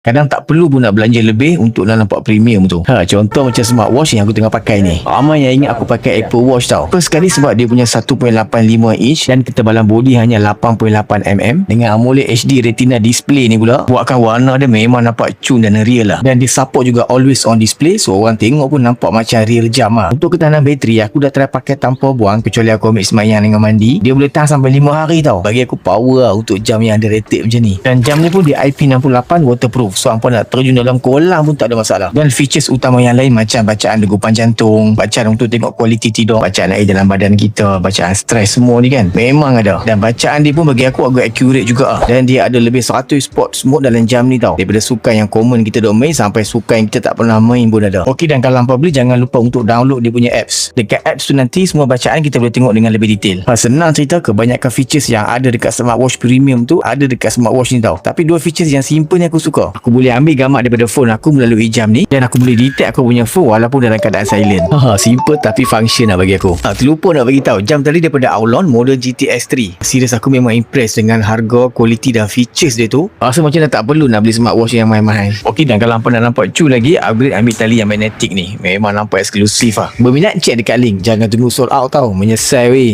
Kadang tak perlu pun nak belanja lebih untuk nak nampak premium tu. Contoh macam smartwatch yang aku tengah pakai ni. Ramai yang ingat aku pakai Apple Watch tau. First sekali sebab dia punya 1.85 inch dan ketebalan bodi hanya 8.8mm dengan AMOLED HD Retina display ni pula buatkan warna dia memang nampak cun dan real lah. Dan dia support juga always on display, so orang tengok pun nampak macam real jam lah. Untuk ketahanan bateri, aku dah try pakai tanpa buang kecuali aku ambil semayang dengan mandi. Dia boleh tahan sampai 5 hari tau. Bagi aku power lah untuk jam yang underrated macam ni. Dan jam ni pun dia IP68 waterproof, so hampa nak terjun dalam kolam pun tak ada masalah. Dan features utama yang lain macam bacaan degupan jantung, bacaan untuk tengok kualiti tidur, bacaan air dalam badan kita, bacaan stres semua ni kan memang ada. Dan bacaan dia pun bagi aku agak accurate juga lah. Dan dia ada lebih 100 sports mode dalam jam ni tau. Daripada sukan yang common kita duk main sampai sukan yang kita tak pernah main pun ada. Okey, dan kalau hampa beli jangan lupa untuk download dia punya apps. Dekat apps tu nanti semua bacaan kita boleh tengok dengan lebih detail. Senang cerita, kebanyakan features yang ada dekat smartwatch premium tu ada dekat smartwatch ni tau. Tapi dua features yang simple ni aku suka. Aku boleh ambil gambar daripada phone aku melalui jam ni dan aku boleh detect aku punya phone walaupun dalam keadaan silent. Simple tapi function lah bagi aku. Terlupa nak bagi tahu, jam tadi daripada Aulon model GTX 3. Serius aku memang impress dengan harga, kualiti dan features dia tu. Rasa macam dah tak perlu nak beli smartwatch yang mahal-mahal. Okey, dan kalau hampa nak nampak cu lagi, upgrade ambil tali yang magnetik ni. Memang nampak eksklusif lah. Berminat check dekat link. Jangan tunggu sold out tau. Menyesal weh.